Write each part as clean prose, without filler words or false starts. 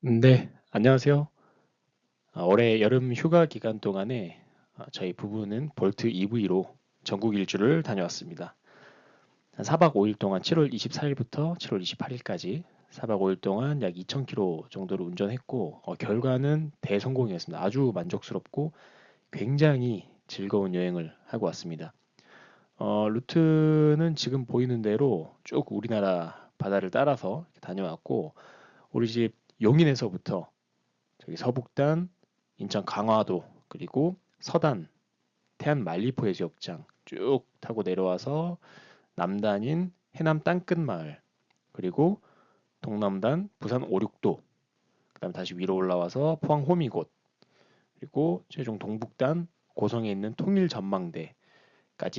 네, 안녕하세요. 올해 여름 휴가 기간 동안에 저희 부부는 볼트 EV로 전국 일주를 다녀왔습니다. 한 4박 5일 동안 7월 24일부터 7월 28일까지 4박 5일 동안 약 2,000km 정도를 운전했고 결과는 대성공이었습니다. 아주 만족스럽고 굉장히 즐거운 여행을 하고 왔습니다. 루트는 지금 보이는 대로 쭉 우리나라 바다를 따라서 다녀왔고 우리 집 용인에서부터 저기 서북단, 인천 강화도, 그리고 서단, 태안 말리포 해수욕장 쭉 타고 내려와서 남단인 해남 땅끝마을, 그리고 동남단 부산 오륙도, 그다음 다시 위로 올라와서 포항 호미곶, 그리고 최종 동북단 고성에 있는 통일전망대까지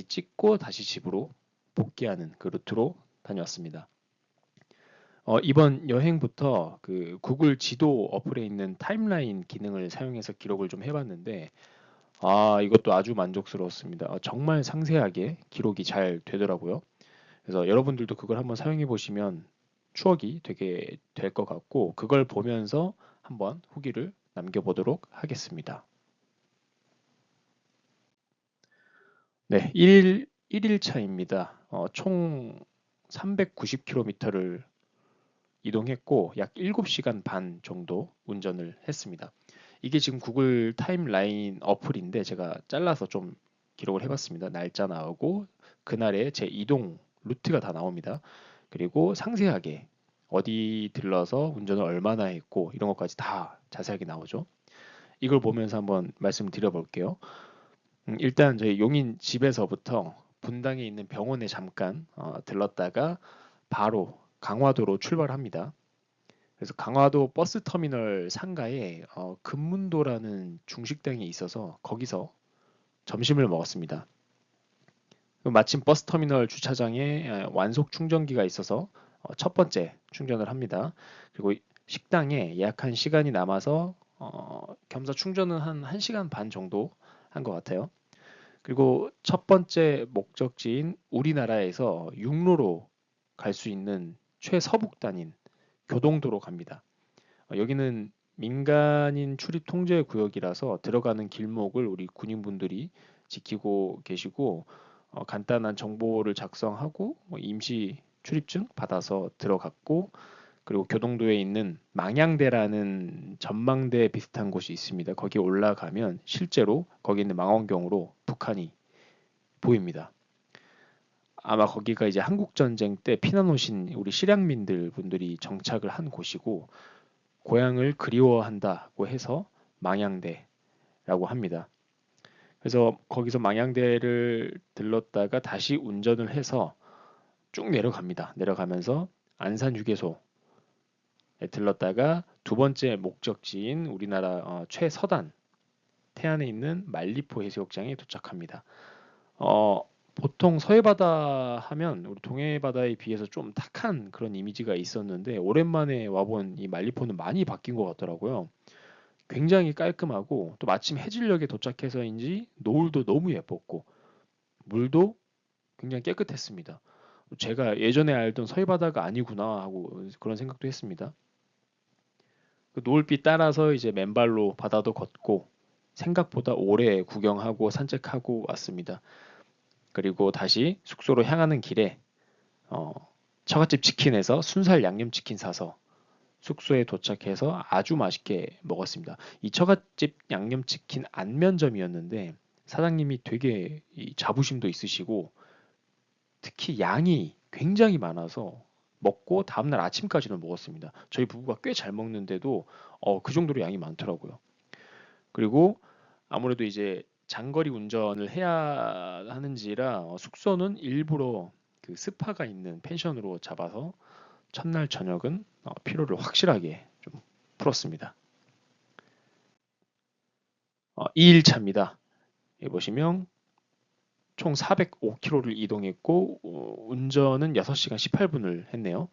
찍고 다시 집으로 복귀하는 그 루트로 다녀왔습니다. 이번 여행부터 그 구글 지도 어플에 있는 타임라인 기능을 사용해서 기록을 좀 해봤는데, 이것도 아주 만족스러웠습니다. 정말 상세하게 기록이 잘 되더라고요. 그래서 여러분들도 그걸 한번 사용해 보시면 추억이 되게 될 것 같고, 그걸 보면서 한번 후기를 남겨보도록 하겠습니다. 네, 1일 차입니다. 총 390km를 이동했고, 약 7시간 반 정도 운전을 했습니다. 이게 지금 구글 타임라인 어플인데 제가 잘라서 좀 기록을 해봤습니다. 날짜 나오고 그날의 제 이동 루트가 다 나옵니다. 그리고 상세하게 어디 들러서 운전을 얼마나 했고 이런 것까지 다 자세하게 나오죠. 이걸 보면서 한번 말씀드려 볼게요. 일단 저희 용인 집에서부터 분당에 있는 병원에 잠깐 들렀다가 바로 강화도로 출발합니다. 그래서 강화도 버스 터미널 상가에 금문도라는 중식당이 있어서 거기서 점심을 먹었습니다. 마침 버스 터미널 주차장에 완속 충전기가 있어서 첫 번째 충전을 합니다. 그리고 식당에 예약한 시간이 남아서 겸사 충전은 한 1시간 반 정도 한 것 같아요. 그리고 첫 번째 목적지인 우리나라에서 육로로 갈 수 있는 최서북단인 교동도로 갑니다. 여기는 민간인 출입 통제 구역이라서 들어가는 길목을 우리 군인분들이 지키고 계시고 간단한 정보를 작성하고 임시 출입증 받아서 들어갔고 그리고 교동도에 있는 망양대라는 전망대 비슷한 곳이 있습니다. 거기 올라가면 실제로 거기 있는 망원경으로 북한이 보입니다. 아마 거기가 이제 한국 전쟁 때 피난 오신 우리 실향민들 분들이 정착을 한 곳이고 고향을 그리워한다고 해서 망양대라고 합니다. 그래서 거기서 망양대를 들렀다가 다시 운전을 해서 쭉 내려갑니다. 내려가면서 안산휴게소에 들렀다가 두 번째 목적지인 우리나라 최서단 태안에 있는 말리포 해수욕장에 도착합니다. 어, 보통 서해바다 하면 우리 동해바다에 비해서 좀 탁한 그런 이미지가 있었는데 오랜만에 와본 이 말리포는 많이 바뀐 것 같더라고요. 굉장히 깔끔하고 또 마침 해질녘에 도착해서인지 노을도 너무 예뻤고 물도 굉장히 깨끗했습니다. 제가 예전에 알던 서해바다가 아니구나 하고 그런 생각도 했습니다. 그 노을빛 따라서 이제 맨발로 바다도 걷고 생각보다 오래 구경하고 산책하고 왔습니다. 그리고 다시 숙소로 향하는 길에 어, 처갓집 치킨에서 순살 양념치킨 사서 숙소에 도착해서 아주 맛있게 먹었습니다. 이 처갓집 양념치킨 안면점이었는데 사장님이 되게 이 자부심도 있으시고 특히 양이 굉장히 많아서 먹고 다음날 아침까지는 먹었습니다. 저희 부부가 꽤 잘 먹는데도 그 정도로 양이 많더라고요. 그리고 아무래도 이제 장거리 운전을 해야 하는지라 숙소는 일부러 그 스파가 있는 펜션으로 잡아서 첫날 저녁은 피로를 확실하게 좀 풀었습니다. 2일차입니다. 여기 보시면 총 405km를 이동했고 운전은 6시간 18분을 했네요.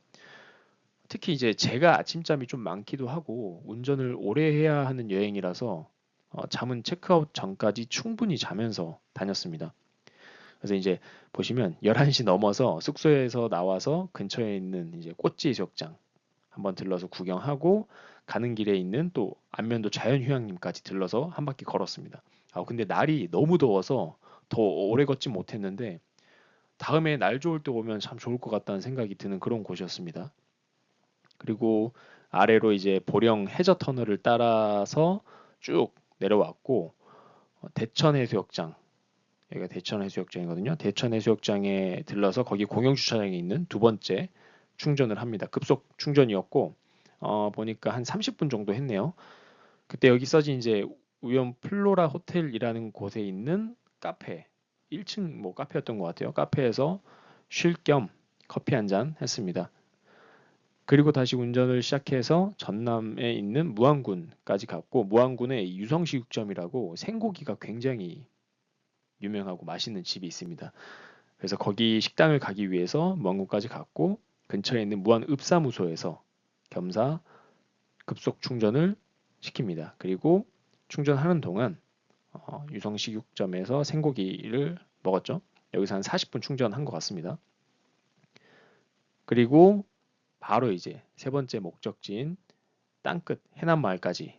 특히 이제 제가 아침잠이 좀 많기도 하고 운전을 오래 해야 하는 여행이라서 잠은 체크아웃 전까지 충분히 자면서 다녔습니다. 그래서 이제 보시면 11시 넘어서 숙소에서 나와서 근처에 있는 이제 꽃지 해수욕장 한번 들러서 구경하고 가는 길에 있는 또 안면도 자연휴양림까지 들러서 한 바퀴 걸었습니다. 근데 날이 너무 더워서 더 오래 걷지 못했는데 다음에 날 좋을 때 오면 참 좋을 것 같다는 생각이 드는 그런 곳이었습니다. 그리고 아래로 이제 보령 해저 터널을 따라서 쭉 내려왔고 대천 해수욕장, 여기가 대천 해수욕장이거든요. 대천 해수욕장에 들러서 거기 공영 주차장에 있는 두 번째 충전을 합니다. 급속 충전이었고 보니까 한 30분 정도 했네요. 그때 여기 써진 이제 우연 플로라 호텔이라는 곳에 있는 카페, 1층 뭐 카페였던 것 같아요. 카페에서 쉴 겸 커피 한 잔 했습니다. 그리고 다시 운전을 시작해서 전남에 있는 무안군까지 갔고 무안군에 유성식육점이라고 생고기가 굉장히 유명하고 맛있는 집이 있습니다. 그래서 거기 식당을 가기 위해서 무안군까지 갔고 근처에 있는 무안읍사무소에서 겸사 급속 충전을 시킵니다. 그리고 충전하는 동안 유성식육점에서 생고기를 먹었죠. 여기서 한 40분 충전한 것 같습니다. 그리고 바로 이제 세 번째 목적지인 땅끝 해남마을까지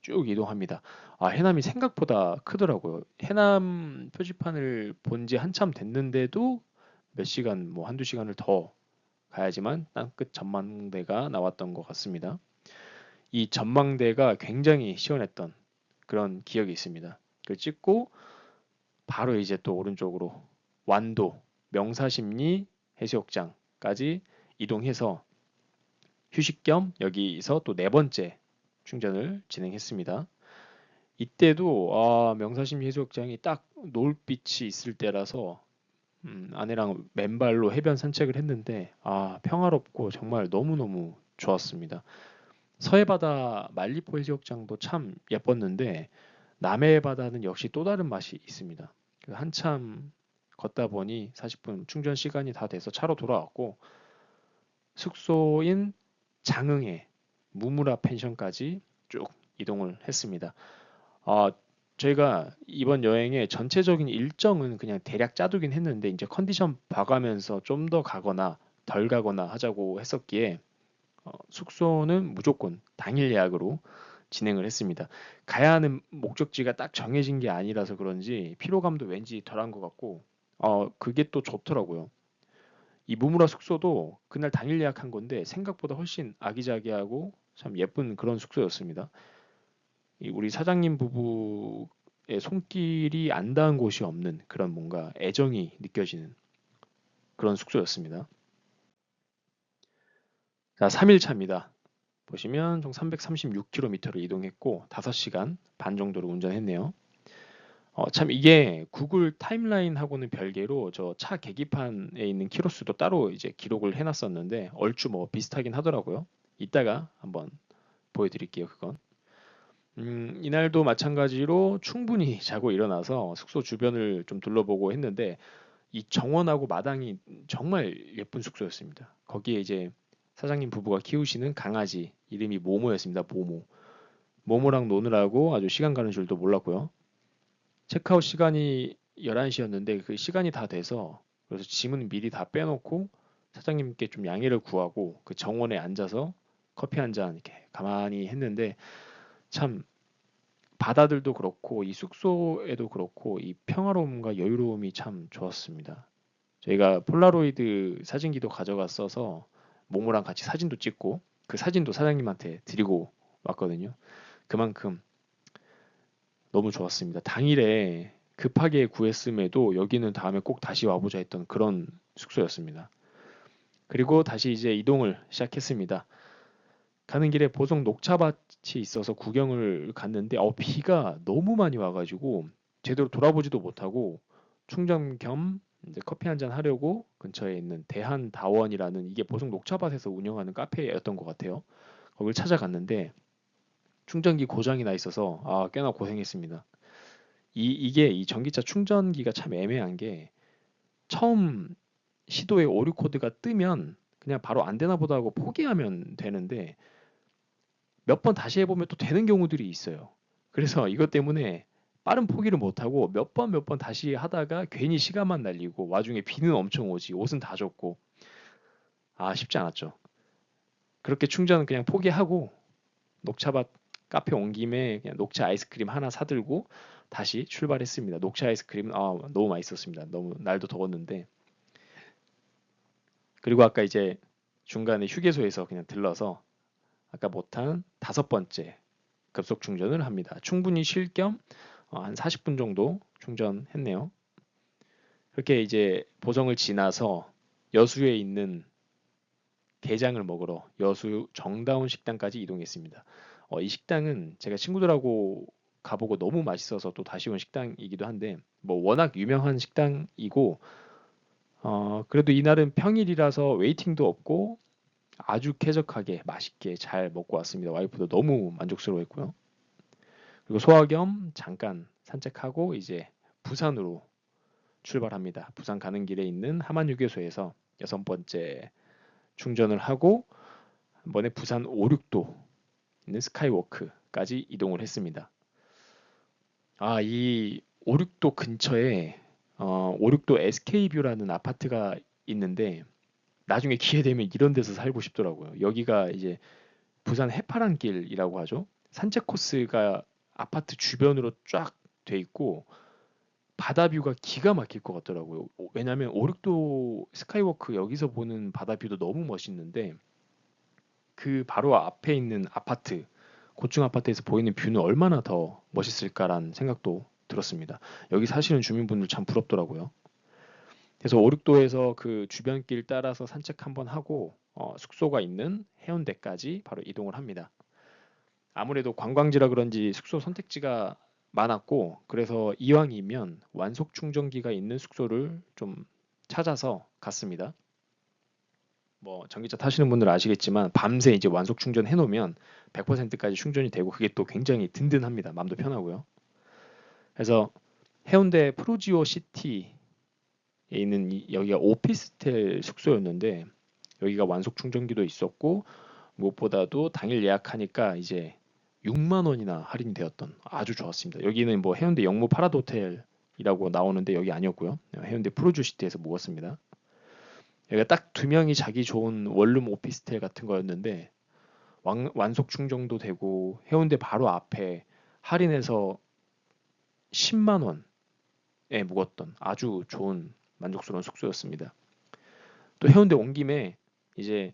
쭉 이동합니다. 해남이 생각보다 크더라고요. 해남 표지판을 본지 한참 됐는데도 몇 시간, 뭐 한두 시간을 더 가야지만 땅끝 전망대가 나왔던 것 같습니다. 이 전망대가 굉장히 시원했던 그런 기억이 있습니다. 그걸 찍고 바로 이제 또 오른쪽으로 완도 명사심리 해수욕장까지 이동해서 휴식 겸 여기서 또 네 번째 충전을 진행했습니다. 이때도 명사심 해수욕장이 딱 노을빛이 있을 때라서 아내랑 맨발로 해변 산책을 했는데 평화롭고 정말 너무너무 좋았습니다. 서해바다 말리포 해수욕장도 참 예뻤는데 남해 바다는 역시 또 다른 맛이 있습니다. 한참 걷다 보니 40분 충전 시간이 다 돼서 차로 돌아왔고 숙소인 장흥에 무무라 펜션까지 쭉 이동을 했습니다. 아, 저희가 이번 여행의 전체적인 일정은 그냥 대략 짜두긴 했는데 이제 컨디션 봐가면서 좀 더 가거나 덜 가거나 하자고 했었기에 숙소는 무조건 당일 예약으로 진행을 했습니다. 가야 하는 목적지가 딱 정해진 게 아니라서 그런지 피로감도 왠지 덜한 것 같고 그게 또 좋더라고요. 이 무무라 숙소도 그날 당일 예약한 건데 생각보다 훨씬 아기자기하고 참 예쁜 그런 숙소였습니다. 우리 사장님 부부의 손길이 안 닿은 곳이 없는 그런 뭔가 애정이 느껴지는 그런 숙소였습니다. 자, 3일 차입니다. 보시면 총 336km를 이동했고 5시간 반 정도를 운전했네요. 참 이게 구글 타임라인하고는 별개로 저 차 계기판에 있는 키로수도 따로 이제 기록을 해놨었는데 얼추 뭐 비슷하긴 하더라고요. 이따가 한번 보여드릴게요, 그건. 이날도 마찬가지로 충분히 자고 일어나서 숙소 주변을 좀 둘러보고 했는데 이 정원하고 마당이 정말 예쁜 숙소였습니다. 거기에 이제 사장님 부부가 키우시는 강아지 이름이 모모였습니다. 모모. 모모랑 노느라고 아주 시간 가는 줄도 몰랐고요. 체크아웃 시간이 11시였는데 그 시간이 다 돼서 그래서 짐은 미리 다 빼놓고 사장님께 좀 양해를 구하고 그 정원에 앉아서 커피 한 잔 이렇게 가만히 했는데 참 바다들도 그렇고 이 숙소에도 그렇고 이 평화로움과 여유로움이 참 좋았습니다. 저희가 폴라로이드 사진기도 가져갔어서 모모랑 같이 사진도 찍고 그 사진도 사장님한테 드리고 왔거든요. 그만큼 너무 좋았습니다. 당일에 급하게 구했음에도 여기는 다음에 꼭 다시 와보자 했던 그런 숙소였습니다. 그리고 다시 이제 이동을 시작했습니다. 가는 길에 보성 녹차밭이 있어서 구경을 갔는데 비가 너무 많이 와가지고 제대로 돌아보지도 못하고 충전 겸 이제 커피 한잔 하려고 근처에 있는 대한다원이라는 이게 보성 녹차밭에서 운영하는 카페였던 것 같아요. 거길 찾아갔는데 충전기 고장이 나 있어서 꽤나 고생했습니다. 이게 이 전기차 충전기가 참 애매한 게 처음 시도에 오류 코드가 뜨면 그냥 바로 안 되나 보다 하고 포기하면 되는데 몇 번 다시 해보면 또 되는 경우들이 있어요. 그래서 이것 때문에 빠른 포기를 못하고 몇 번 다시 하다가 괜히 시간만 날리고 와중에 비는 엄청 오지 옷은 다 젖고 쉽지 않았죠. 그렇게 충전은 그냥 포기하고 녹차밭 카페 온 김에 그냥 녹차 아이스크림 하나 사들고 다시 출발했습니다. 녹차 아이스크림은 너무 맛있었습니다. 너무 날도 더웠는데. 그리고 아까 이제 중간에 휴게소에서 그냥 들러서 아까 못한 다섯 번째 급속 충전을 합니다. 충분히 쉴 겸 한 40분 정도 충전했네요. 그렇게 이제 보성을 지나서 여수에 있는 게장을 먹으러 여수 정다운 식당까지 이동했습니다. 이 식당은 제가 친구들하고 가보고 너무 맛있어서 또 다시 온 식당이기도 한데 뭐 워낙 유명한 식당이고 그래도 이날은 평일이라서 웨이팅도 없고 아주 쾌적하게 맛있게 잘 먹고 왔습니다. 와이프도 너무 만족스러워했고요. 그리고 소화 겸 잠깐 산책하고 이제 부산으로 출발합니다. 부산 가는 길에 있는 하만휴게소에서 여섯 번째 충전을 하고 한 번에 부산 5, 6도 있는 스카이워크까지 이동을 했습니다. 이 5, 6도 근처에 5, 6도 SK뷰라는 아파트가 있는데 나중에 기회 되면 이런 데서 살고 싶더라고요. 여기가 이제 부산 해파랑길이라고 하죠. 산책 코스가 아파트 주변으로 쫙 돼 있고 바다뷰가 기가 막힐 것 같더라고요. 왜냐면 5, 6도 스카이워크 여기서 보는 바다뷰도 너무 멋있는데 그 바로 앞에 있는 아파트, 고층 아파트에서 보이는 뷰는 얼마나 더 멋있을까라는 생각도 들었습니다. 여기 사시는 주민분들 참 부럽더라고요. 그래서 5, 6도에서 그 주변길 따라서 산책 한번 하고 숙소가 있는 해운대까지 바로 이동을 합니다. 아무래도 관광지라 그런지 숙소 선택지가 많았고 그래서 이왕이면 완속 충전기가 있는 숙소를 좀 찾아서 갔습니다. 뭐 전기차 타시는 분들 아시겠지만 밤새 이제 완속 충전해 놓으면 100%까지 충전이 되고 그게 또 굉장히 든든합니다. 마음도 편하고요. 그래서 해운대 프루지오 시티에 있는 여기가 오피스텔 숙소였는데 여기가 완속 충전기도 있었고 무엇보다도 당일 예약하니까 이제 6만 원이나 할인이 되었던 아주 좋았습니다. 여기는 뭐 해운대 영무 파라도 호텔이라고 나오는데 여기 아니었고요. 해운대 프루지오 시티에서 묵었습니다. 여기가 딱 두 명이 자기 좋은 원룸 오피스텔 같은 거였는데 완속 충전도 되고 해운대 바로 앞에 할인해서 10만 원에 묵었던 아주 좋은 만족스러운 숙소였습니다. 또 해운대 온 김에 이제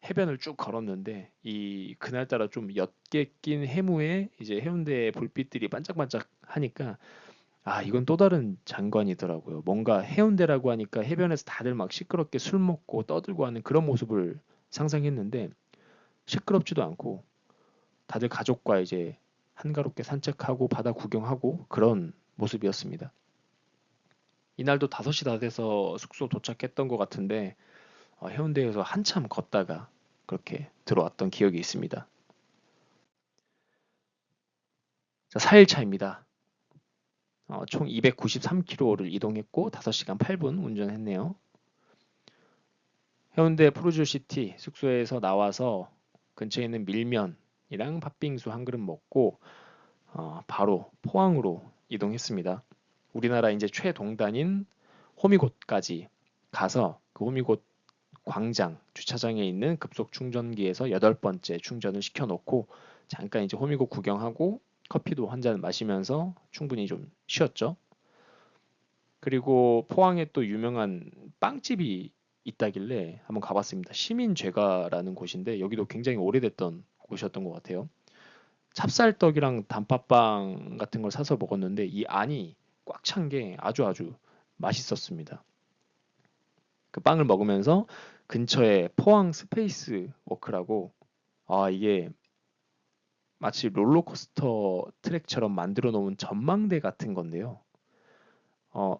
해변을 쭉 걸었는데 이 그날따라 좀 옅게 낀 해무에 이제 해운대 불빛들이 반짝반짝 하니까 이건 또 다른 장관이더라고요. 뭔가 해운대라고 하니까 해변에서 다들 막 시끄럽게 술 먹고 떠들고 하는 그런 모습을 상상했는데 시끄럽지도 않고 다들 가족과 이제 한가롭게 산책하고 바다 구경하고 그런 모습이었습니다. 이날도 5시 다 돼서 숙소 도착했던 것 같은데 해운대에서 한참 걷다가 그렇게 들어왔던 기억이 있습니다. 자, 4일 차입니다. 총 293km를 이동했고 5시간 8분 운전했네요. 해운대 프루즈시티 숙소에서 나와서 근처에 있는 밀면이랑 팥빙수 한 그릇 먹고 바로 포항으로 이동했습니다. 우리나라 이제 최동단인 호미곶까지 가서 그 호미곶 광장 주차장에 있는 급속 충전기에서 여덟 번째 충전을 시켜놓고 잠깐 이제 호미곶 구경하고 커피도 한 잔 마시면서 충분히 좀 쉬었죠. 그리고 포항에 또 유명한 빵집이 있다길래 한번 가봤습니다. 시민죄가라는 곳인데 여기도 굉장히 오래됐던 곳이었던 것 같아요. 찹쌀떡이랑 단팥빵 같은 걸 사서 먹었는데 이 안이 꽉 찬 게 아주 아주 맛있었습니다. 그 빵을 먹으면서 근처에 포항 스페이스 워크라고 이게 마치 롤러코스터 트랙처럼 만들어 놓은 전망대 같은 건데요. 어,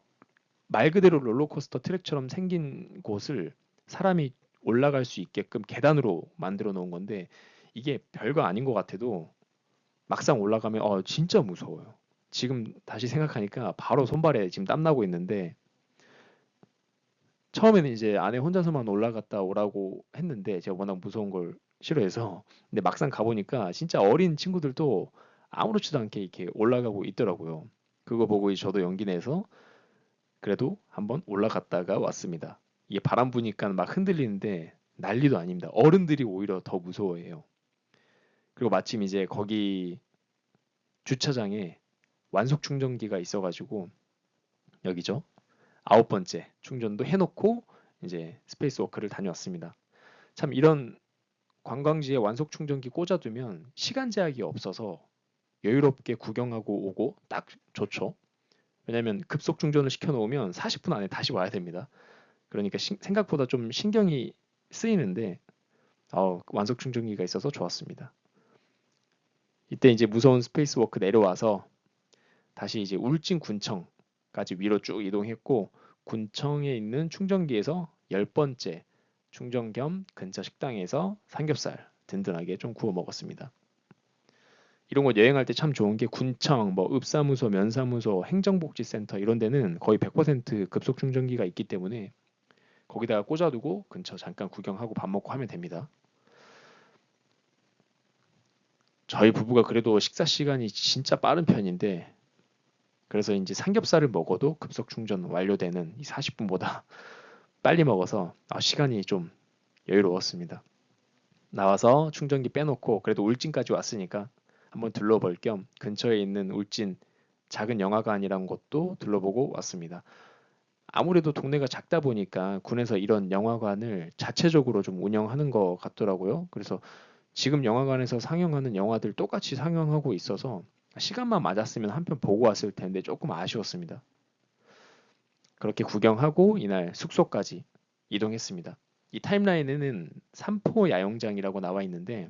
말 그대로 롤러코스터 트랙처럼 생긴 곳을 사람이 올라갈 수 있게끔 계단으로 만들어 놓은 건데 이게 별거 아닌 것 같아도 막상 올라가면 진짜 무서워요. 지금 다시 생각하니까 바로 손발에 지금 땀 나고 있는데 처음에는 이제 아내 혼자서만 올라갔다 오라고 했는데 제가 워낙 무서운 걸 싫어해서 근데 막상 가보니까 진짜 어린 친구들도 아무렇지도 않게 이렇게 올라가고 있더라고요. 그거 보고 이제 저도 용기 내서 그래도 한번 올라갔다가 왔습니다. 이게 바람 부니까 막 흔들리는데 난리도 아닙니다. 어른들이 오히려 더 무서워해요. 그리고 마침 이제 거기 주차장에 완속 충전기가 있어가지고 여기죠. 9번째 충전도 해놓고 이제 스페이스워크를 다녀왔습니다. 참 이런 관광지에 완속 충전기 꽂아두면 시간 제약이 없어서 여유롭게 구경하고 오고 딱 좋죠. 왜냐면 급속 충전을 시켜놓으면 40분 안에 다시 와야 됩니다. 그러니까 생각보다 좀 신경이 쓰이는데 완속 충전기가 있어서 좋았습니다. 이때 이제 무서운 스페이스워크 내려와서 다시 이제 울진 군청까지 위로 쭉 이동했고 군청에 있는 충전기에서 10번째 충전 겸 근처 식당에서 삼겹살 든든하게 좀 구워 먹었습니다. 이런 곳 여행할 때 참 좋은 게 군청, 뭐 읍사무소, 면사무소, 행정복지센터 이런 데는 거의 100% 급속 충전기가 있기 때문에 거기다가 꽂아두고 근처 잠깐 구경하고 밥 먹고 하면 됩니다. 저희 부부가 그래도 식사 시간이 진짜 빠른 편인데 그래서 이제 삼겹살을 먹어도 급속 충전 완료되는 이 40분보다 빨리 먹어서 시간이 좀 여유로웠습니다. 나와서 충전기 빼놓고 그래도 울진까지 왔으니까 한번 둘러볼 겸 근처에 있는 울진 작은 영화관이란 곳도 둘러보고 왔습니다. 아무래도 동네가 작다 보니까 군에서 이런 영화관을 자체적으로 좀 운영하는 것 같더라고요. 그래서 지금 영화관에서 상영하는 영화들 똑같이 상영하고 있어서 시간만 맞았으면 한 편 보고 왔을 텐데 조금 아쉬웠습니다. 그렇게 구경하고 이날 숙소까지 이동했습니다. 이 타임라인에는 삼포 야영장이라고 나와 있는데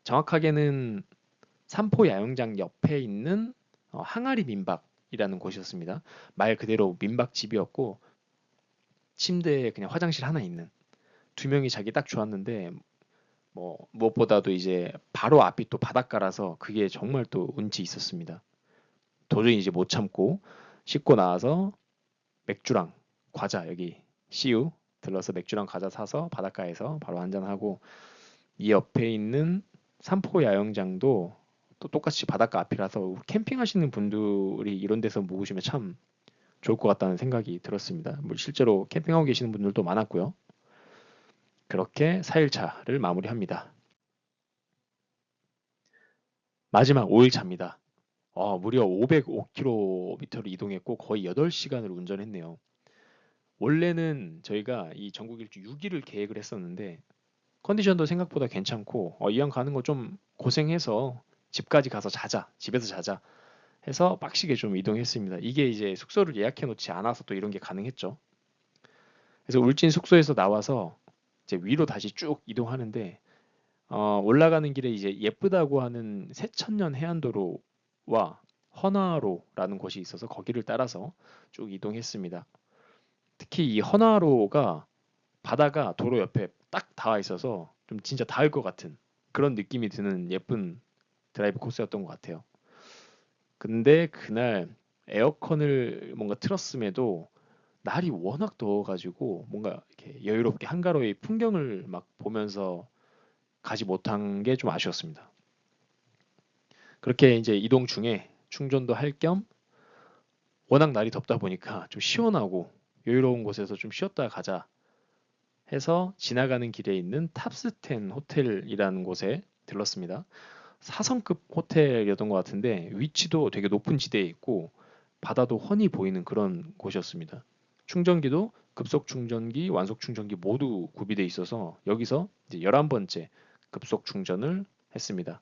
정확하게는 삼포 야영장 옆에 있는 항아리 민박이라는 곳이었습니다. 말 그대로 민박집이었고 침대에 그냥 화장실 하나 있는 두 명이 자기 딱 좋았는데 뭐 무엇보다도 이제 바로 앞이 또 바닷가라서 그게 정말 또 운치 있었습니다. 도저히 이제 못 참고 씻고 나와서 맥주랑 과자 여기 CU 들러서 맥주랑 과자 사서 바닷가에서 바로 한잔하고 이 옆에 있는 삼포 야영장도 또 똑같이 바닷가 앞이라서 캠핑하시는 분들이 이런 데서 묵으시면 참 좋을 것 같다는 생각이 들었습니다. 뭐 실제로 캠핑하고 계시는 분들도 많았고요. 그렇게 4일차를 마무리합니다. 마지막 5일차입니다. 무려 505km를 이동했고 거의 8시간을 운전했네요. 원래는 저희가 이 전국 일주 6일을 계획을 했었는데 컨디션도 생각보다 괜찮고 이왕 가는 거 좀 고생해서 집까지 가서 자자, 집에서 자자 해서 빡시게 좀 이동했습니다. 이게 이제 숙소를 예약해 놓지 않아서 또 이런 게 가능했죠. 그래서 울진 숙소에서 나와서 이제 위로 다시 쭉 이동하는데 올라가는 길에 이제 예쁘다고 하는 새천년 해안도로와 헌화로라는 곳이 있어서 거기를 따라서 쭉 이동했습니다. 특히 이 헌화로가 바다가 도로 옆에 딱 닿아 있어서 좀 진짜 닿을 것 같은 그런 느낌이 드는 예쁜 드라이브 코스였던 것 같아요. 근데 그날 에어컨을 뭔가 틀었음에도 날이 워낙 더워가지고 뭔가 이렇게 여유롭게 한가로이 풍경을 막 보면서 가지 못한 게 좀 아쉬웠습니다. 그렇게 이제 이동 중에 충전도 할 겸 워낙 날이 덥다 보니까 좀 시원하고 여유로운 곳에서 좀 쉬었다 가자 해서 지나가는 길에 있는 탑스텐 호텔이라는 곳에 들렀습니다. 4성급 호텔이었던 것 같은데 위치도 되게 높은 지대에 있고 바다도 훤히 보이는 그런 곳이었습니다. 충전기도 급속 충전기, 완속 충전기 모두 구비되어 있어서 여기서 이제 11번째 급속 충전을 했습니다.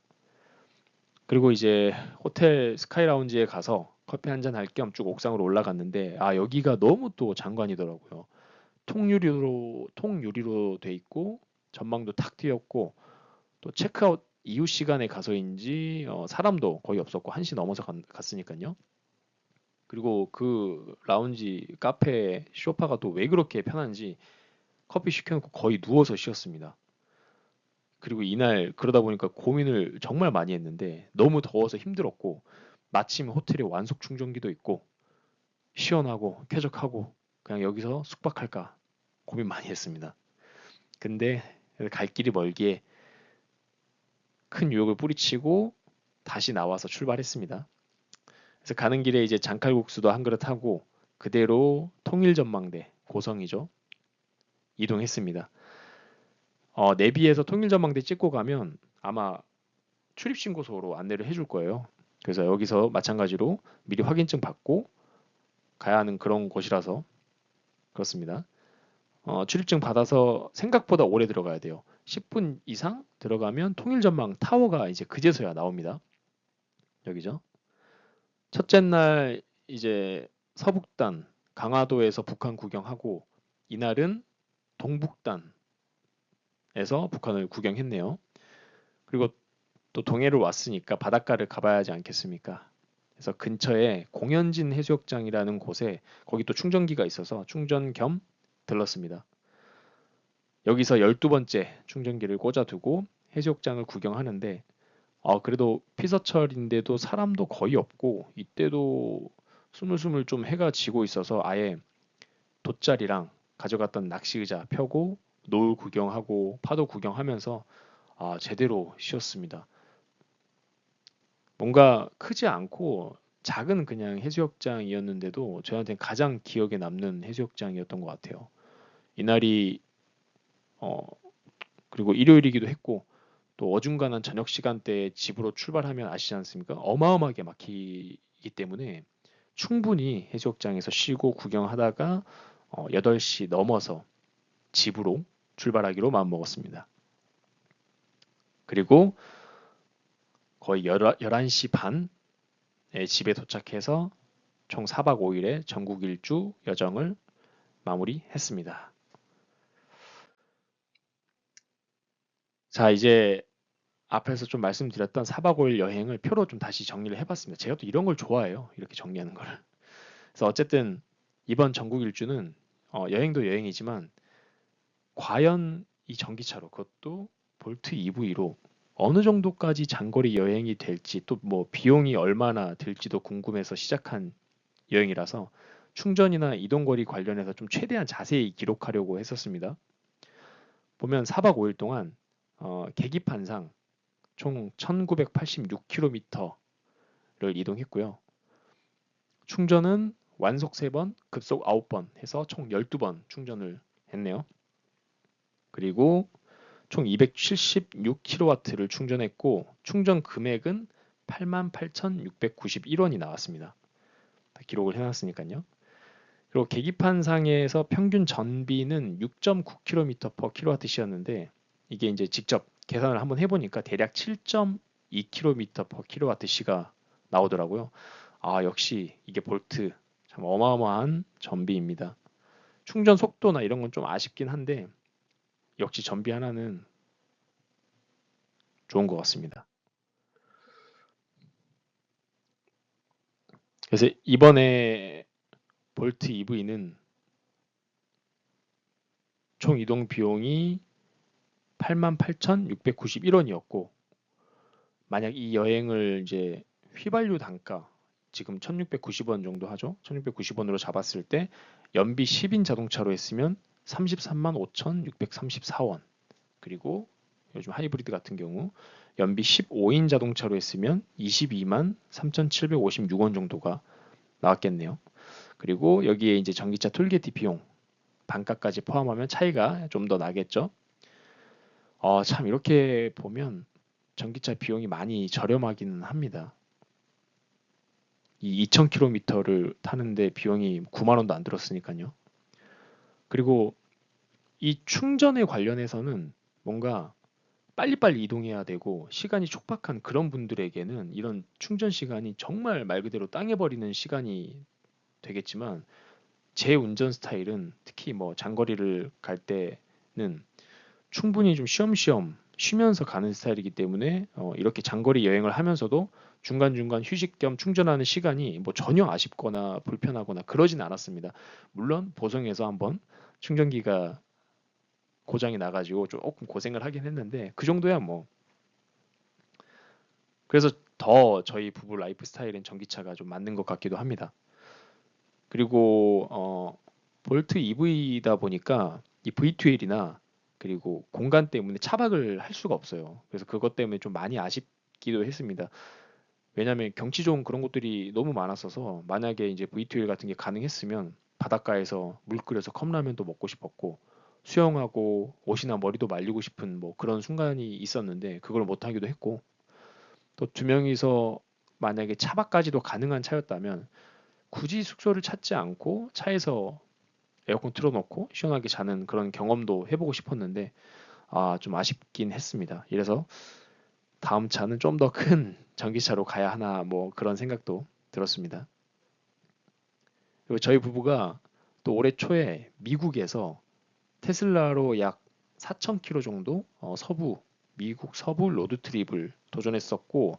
그리고 이제 호텔 스카이 라운지에 가서 커피 한잔 할 겸 쭉 옥상으로 올라갔는데 여기가 너무 또 장관이더라고요. 통유리로 돼 있고 전망도 탁 트였고 또 체크아웃 이후 시간에 가서인지 사람도 거의 없었고 1시 넘어서 갔으니까요. 그리고 그 라운지 카페 소파가 또 왜 그렇게 편한지 커피 시켜놓고 거의 누워서 쉬었습니다. 그리고 이날 그러다 보니까 고민을 정말 많이 했는데 너무 더워서 힘들었고 마침 호텔에 완속 충전기도 있고 시원하고 쾌적하고 그냥 여기서 숙박할까 고민 많이 했습니다. 근데 갈 길이 멀기에 큰 유혹을 뿌리치고 다시 나와서 출발했습니다. 그래서 가는 길에 이제 장칼국수도 한 그릇 하고 그대로 통일전망대 고성이죠. 이동했습니다. 내비에서 통일전망대 찍고 가면 아마 출입신고소로 안내를 해줄 거예요. 그래서 여기서 마찬가지로 미리 확인증 받고 가야 하는 그런 곳이라서 그렇습니다. 출입증 받아서 생각보다 오래 들어가야 돼요. 10분 이상 들어가면 통일전망 타워가 이제 그제서야 나옵니다. 여기죠. 첫째 날 이제 서북단 강화도에서 북한 구경하고 이날은 동북단에서 북한을 구경했네요. 그리고 또 동해를 왔으니까 바닷가를 가봐야 하지 않겠습니까? 그래서 근처에 공연진 해수욕장이라는 곳에 거기 또 충전기가 있어서 충전 겸 들렀습니다. 여기서 12번째 충전기를 꽂아두고 해수욕장을 구경하는데 그래도 피서철인데도 사람도 거의 없고 이때도 스물스물 좀 해가 지고 있어서 아예 돗자리랑 가져갔던 낚시 의자 펴고 노을 구경하고 파도 구경하면서 제대로 쉬었습니다. 뭔가 크지 않고 작은 그냥 해수욕장이었는데도 저한테는 가장 기억에 남는 해수욕장이었던 것 같아요. 이날이 어, 그리고 일요일이기도 했고 또 어중간한 저녁 시간대에 집으로 출발하면 아시지 않습니까? 어마어마하게 막히기 때문에 충분히 해수욕장에서 쉬고 구경하다가 8시 넘어서 집으로 출발하기로 마음먹었습니다. 그리고 거의 11시 반에 집에 도착해서 총 4박 5일의 전국 일주 여정을 마무리했습니다. 자, 이제 앞에서 좀 말씀드렸던 4박 5일 여행을 표로 좀 다시 정리를 해봤습니다. 제가 또 이런 걸 좋아해요. 이렇게 정리하는 거를. 그래서 어쨌든 이번 전국 일주는 여행도 여행이지만 과연 이 전기차로 그것도 볼트 EV로 어느 정도까지 장거리 여행이 될지 또 뭐 비용이 얼마나 들지도 궁금해서 시작한 여행이라서 충전이나 이동거리 관련해서 좀 최대한 자세히 기록하려고 했었습니다. 보면 4박 5일 동안 계기판상 총 1986km를 이동했고요. 충전은 완속 3번, 급속 9번 해서 총 12번 충전을 했네요. 그리고 총 276kW를 충전했고 충전 금액은 88,691원이 나왔습니다. 기록을 해놨으니까요. 그리고 계기판상에서 평균 전비는 6.9km/kWh였는데 이게 이제 직접 계산을 한번 해보니까 대략 7.2km/kWh가 나오더라고요. 역시 이게 볼트 참 어마어마한 전비입니다. 충전 속도나 이런 건 좀 아쉽긴 한데 역시 전비 하나는 좋은 것 같습니다. 그래서 이번에 볼트 EV는 총 이동 비용이 88,691원이었고 만약 이 여행을 이제 휘발유 단가 지금 1,690원 정도 하죠. 1,690원으로 잡았을 때 연비 10인 자동차로 했으면 33만 5,634원. 그리고 요즘 하이브리드 같은 경우 연비 15인 자동차로 했으면 22만 3,756원 정도가 나왔겠네요. 그리고 여기에 이제 전기차 톨게이트 비용 반값까지 포함하면 차이가 좀 더 나겠죠. 참 이렇게 보면 전기차 비용이 많이 저렴하기는 합니다. 이 2,000km를 타는데 비용이 9만 원도 안 들었으니까요. 그리고 이 충전에 관련해서는 뭔가 빨리빨리 이동해야 되고 시간이 촉박한 그런 분들에게는 이런 충전 시간이 정말 말 그대로 땅에 버리는 시간이 되겠지만 제 운전 스타일은 특히 뭐 장거리를 갈 때는 충분히 좀 쉬엄쉬엄 쉬면서 가는 스타일이기 때문에 이렇게 장거리 여행을 하면서도 중간중간 휴식 겸 충전하는 시간이 뭐 전혀 아쉽거나 불편하거나 그러진 않았습니다. 물론 보성에서 한번 충전기가 고장이 나가지고 조금 고생을 하긴 했는데 그 정도야 뭐. 그래서 더 저희 부부 라이프 스타일엔 전기차가 좀 맞는 것 같기도 합니다. 그리고 볼트 EV다 보니까 이 V12L이나 그리고 공간 때문에 차박을 할 수가 없어요. 그래서 그것 때문에 좀 많이 아쉽기도 했습니다. 왜냐하면 경치 좋은 그런 곳들이 너무 많았어서 만약에 이제 V12L 같은 게 가능했으면 바닷가에서 물 끓여서 컵라면도 먹고 싶었고 수영하고 옷이나 머리도 말리고 싶은 뭐 그런 순간이 있었는데 그걸 못 하기도 했고, 또 두 명이서 만약에 차박까지도 가능한 차였다면 굳이 숙소를 찾지 않고 차에서 에어컨 틀어놓고 시원하게 자는 그런 경험도 해보고 싶었는데 좀 아쉽긴 했습니다. 이래서 다음 차는 좀 더 큰 전기차로 가야 하나 뭐 그런 생각도 들었습니다. 그리고 저희 부부가 또 올해 초에 미국에서 테슬라로 약 4,000km 정도 미국 서부 로드 트립을 도전했었고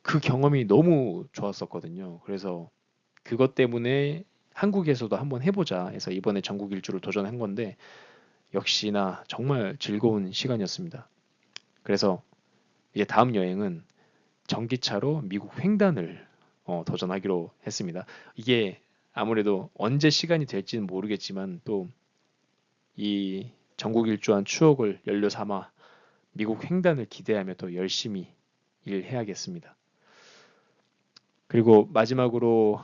그 경험이 너무 좋았었거든요. 그래서 그것 때문에 한국에서도 한번 해보자 해서 이번에 전국 일주를 도전한 건데 역시나 정말 즐거운 시간이었습니다. 그래서 이제 다음 여행은 전기차로 미국 횡단을 도전하기로 했습니다. 이게 아무래도 언제 시간이 될지는 모르겠지만 또 이 전국 일주한 추억을 연료 삼아 미국 횡단을 기대하며 또 열심히 일해야겠습니다. 그리고 마지막으로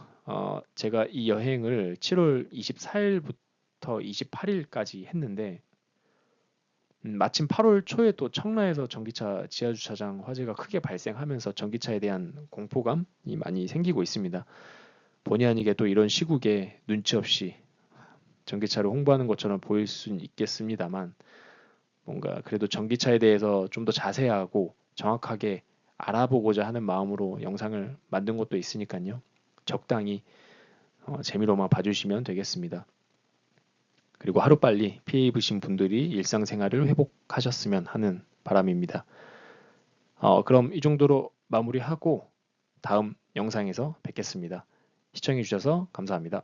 제가 이 여행을 7월 24일부터 28일까지 했는데 마침 8월 초에 또 청라에서 전기차 지하주차장 화재가 크게 발생하면서 전기차에 대한 공포감이 많이 생기고 있습니다. 본의 아니게 또 이런 시국에 눈치 없이 전기차를 홍보하는 것처럼 보일 수는 있겠습니다만 뭔가 그래도 전기차에 대해서 좀 더 자세하고 정확하게 알아보고자 하는 마음으로 영상을 만든 것도 있으니까요. 적당히 재미로만 봐주시면 되겠습니다. 그리고 하루빨리 피해 입으신 분들이 일상생활을 회복하셨으면 하는 바람입니다. 그럼 이 정도로 마무리하고 다음 영상에서 뵙겠습니다. 시청해주셔서 감사합니다.